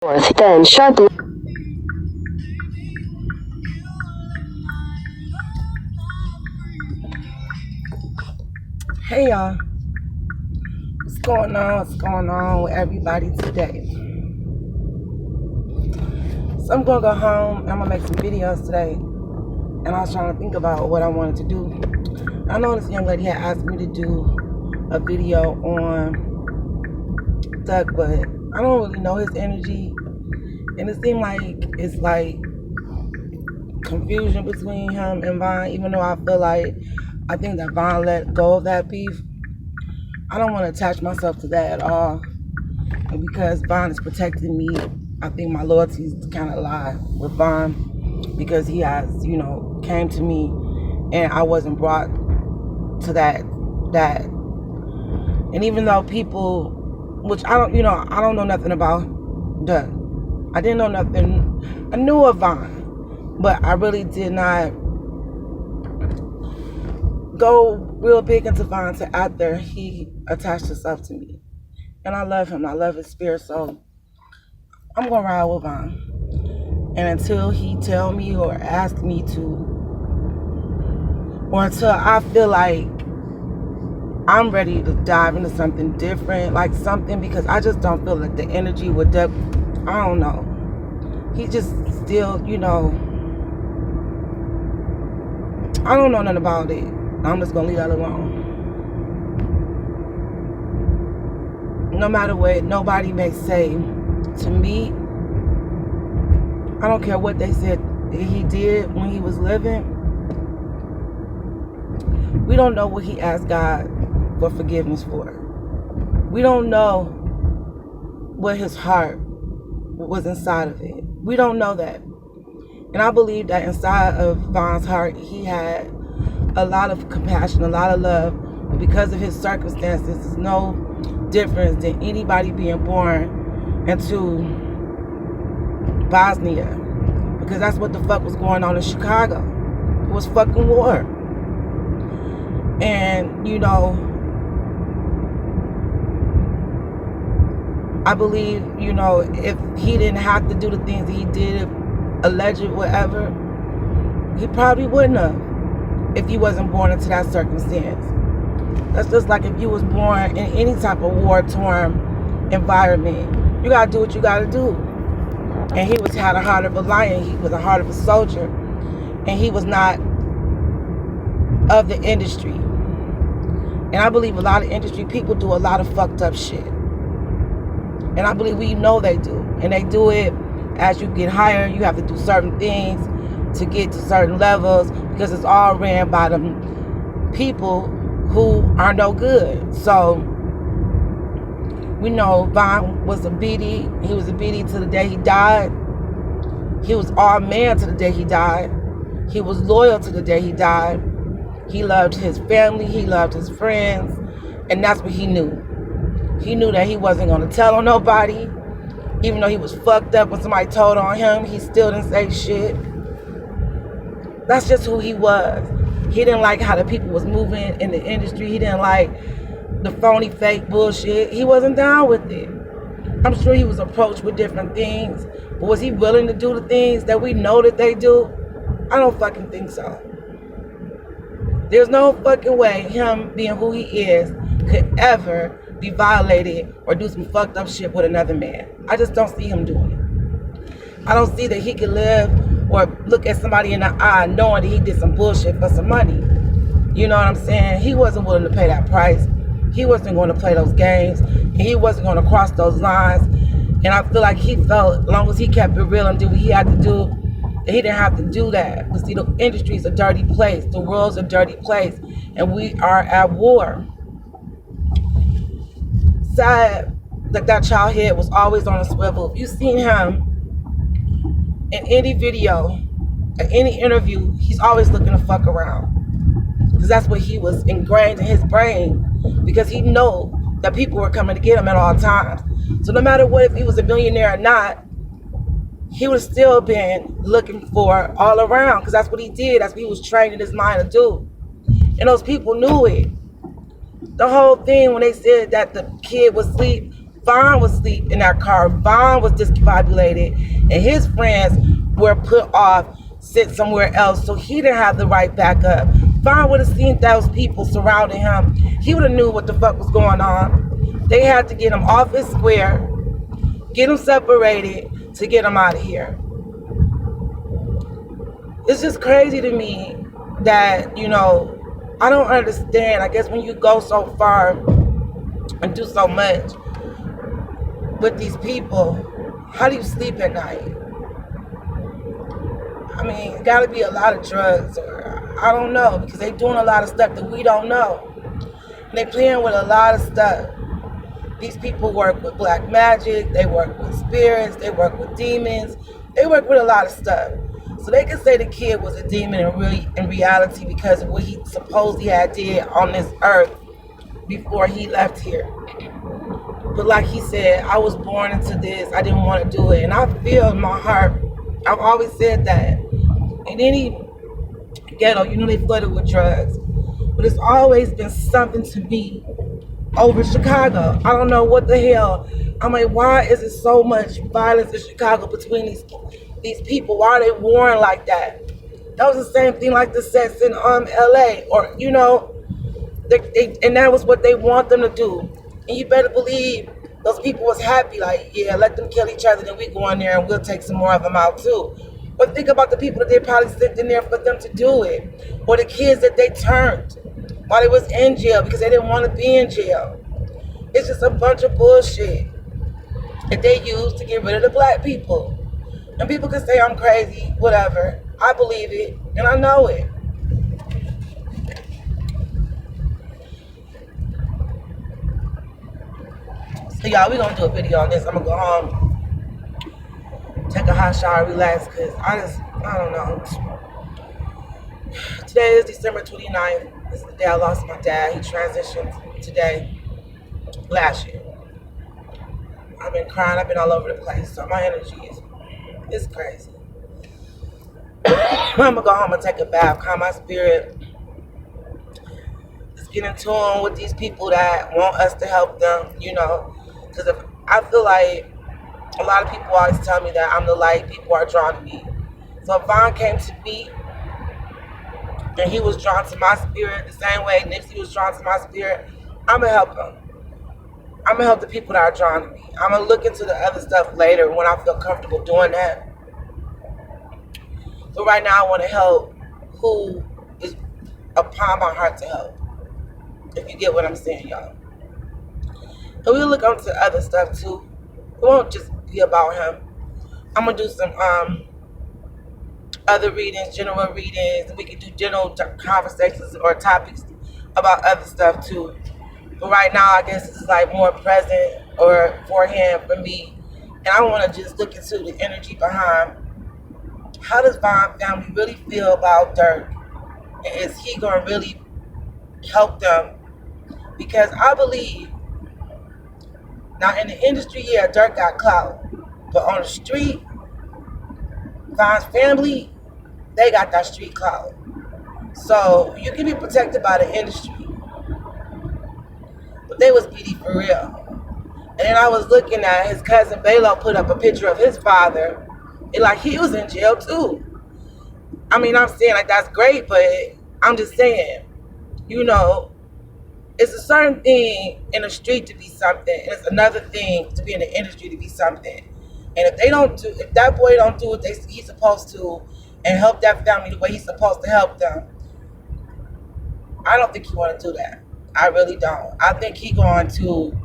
north, then sharp left. Hey y'all, what's going on? What's going on with everybody today? So I'm gonna go home and I'm gonna make some videos today. And I was trying to think about what I wanted to do. I know this young lady had asked me to do a video on Doug, but I don't really know his energy. And it seemed like it's like confusion between him and Vaughn, even though I think that Vaughn let go of that beef. I don't want to attach myself to that at all. And because Vaughn is protecting me, I think my loyalty is kind of lie with Vaughn, because he has, came to me and I wasn't brought to that. And even though people, which I don't know nothing about Doug. I didn't know nothing. I knew of Vaughn, but I really did not go real big into Vaughn until after he attached himself to me. And I love him. I love his spirit. So I'm going to ride with Vaughn. And until he tell me or ask me to, or until I feel like I'm ready to dive into something different, like something, because I just don't feel like the energy with Doug, I don't know. He just still, I don't know nothing about it. I'm just going to leave that alone. No matter what nobody may say to me, I don't care what they said he did when he was living. We don't know what he asked God for forgiveness for. We don't know what his heart was inside of it. We don't know that. And I believe that inside of Vaughn's heart, he had a lot of compassion, a lot of love. But because of his circumstances, it's no difference than anybody being born into Bosnia. Because that's what the fuck was going on in Chicago. It was fucking war. And, I believe, if he didn't have to do the things that he did, alleged whatever, he probably wouldn't have if he wasn't born into that circumstance. That's just like if you was born in any type of war-torn environment. You gotta do what you gotta do. And he had a heart of a lion. He was a heart of a soldier. And he was not of the industry. And I believe a lot of industry people do a lot of fucked up shit. And I believe we know they do. And they do it as you get higher. You have to do certain things to get to certain levels, because it's all ran by them people who are no good. So we know Vaughn was a BD. He was a BD to the day he died. He was all man to the day he died. He was loyal to the day he died. He loved his family. He loved his friends. And that's what he knew. He knew that he wasn't going to tell on nobody. Even though he was fucked up when somebody told on him, he still didn't say shit. That's just who he was. He didn't like how the people was moving in the industry. He didn't like the phony, fake bullshit. He wasn't down with it. I'm sure he was approached with different things. But was he willing to do the things that we know that they do? I don't fucking think so. There's no fucking way him being who he is could ever be violated or do some fucked up shit with another man. I just don't see him doing it. I don't see that he could live or look at somebody in the eye knowing that he did some bullshit for some money. You know what I'm saying? He wasn't willing to pay that price. He wasn't going to play those games. And he wasn't going to cross those lines. And I feel like he felt, as long as he kept it real and did what he had to do, that he didn't have to do that. But see, the industry is a dirty place. The world's a dirty place. And we are at war. Sad that child head was always on a swivel. If you seen him in any video, in any interview, he's always looking to fuck around. Because that's what he was ingrained in his brain. Because he know that people were coming to get him at all times. So no matter what, if he was a millionaire or not, he would have still been looking for all around. Because that's what he did. That's what he was trained in his mind to do. And those people knew it. The whole thing when they said that the kid was asleep Vaughn was asleep in that car. Vaughn was discombobulated, and his friends were put off, sent somewhere else, so he didn't have the right backup. Vaughn would have seen those people surrounding him. He would have knew what the fuck was going on. They had to get him off his square, get him separated to get him out of here. It's just crazy to me that, I don't understand. I guess when you go so far and do so much with these people, how do you sleep at night? I mean, it gotta be a lot of drugs, or I don't know, because they doing a lot of stuff that we don't know. And they playing with a lot of stuff. These people work with black magic, they work with spirits, they work with demons, they work with a lot of stuff. So they can say the kid was a demon in reality because of what he supposedly had did on this earth before he left here. But like he said, I was born into this. I didn't want to do it. And I feel in my heart, I've always said that. In any ghetto, they flooded with drugs. But it's always been something to me over Chicago. I don't know what the hell. I'm like, why is it so much violence in Chicago between these people? Why are they warring like that? That was the same thing like the sets in LA, or and that was what they want them to do. And you better believe those people was happy, like, yeah, let them kill each other, then we go in there and we'll take some more of them out too. But think about the people that they probably sent in there for them to do it, or the kids that they turned while they was in jail because they didn't want to be in jail. It's just a bunch of bullshit that they use to get rid of the black people. And people can say I'm crazy, whatever. I believe it, and I know it. So y'all, we gonna do a video on this. I'm gonna go home, take a hot shower, relax, because I don't know. Today is December 29th. This is the day I lost my dad. He transitioned today, last year. I've been crying, I've been all over the place, so my energy is crazy. I'm gonna go home and take a bath, calm my spirit. Just get in tune with these people that want us to help them, because I feel like a lot of people always tell me that I'm the light, people are drawn to me. So if Vaughn came to me and he was drawn to my spirit the same way Nipsey was drawn to my spirit, I'm gonna help him. I'm gonna help the people that are drawn to me. I'm gonna look into the other stuff later when I feel comfortable doing that. But right now I want to help who is upon my heart to help. If you get what I'm saying, y'all. And we'll look into other stuff too. It won't just be about him. I'm gonna do some other readings, general readings, and we can do general conversations or topics about other stuff too. But right now, I guess this is like more present or for him, for me. And I want to just look into the energy behind how does Vaughn family really feel about Dirk? And is he going to really help them? Because I believe, now in the industry, yeah, Dirk got clout. But on the street, Vaughn's family, they got that street clout. So you can be protected by the industry. But they was beady for real. And then I was looking at his cousin Balo put up a picture of his father. And like he was in jail too. I mean, I'm saying like that's great, but I'm just saying, it's a certain thing in the street to be something, and it's another thing to be in the industry to be something. And if that boy don't do what he's supposed to and help that family the way he's supposed to help them, I don't think he want to do that. I really don't. I think he going to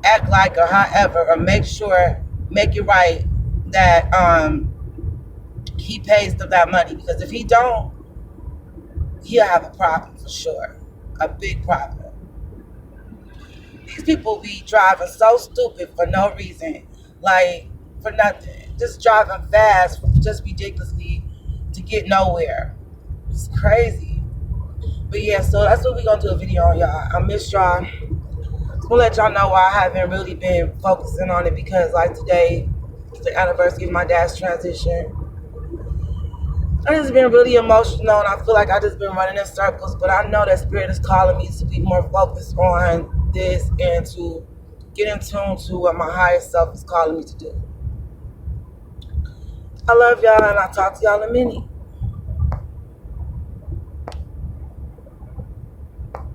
act like or however, or make it right that he pays them that money. Because if he don't, he'll have a problem for sure. A big problem. These people be driving so stupid for no reason. Like, for nothing. Just driving fast, just ridiculously to get nowhere. It's crazy. But yeah, so that's what we're going to do a video on, y'all. I miss y'all. I'm going to let y'all know why I haven't really been focusing on it, because like today is the anniversary of my dad's transition. I just been really emotional, and I feel like I just been running in circles, but I know that Spirit is calling me to be more focused on this and to get in tune to what my higher self is calling me to do. I love y'all, and I'll talk to y'all in a minute.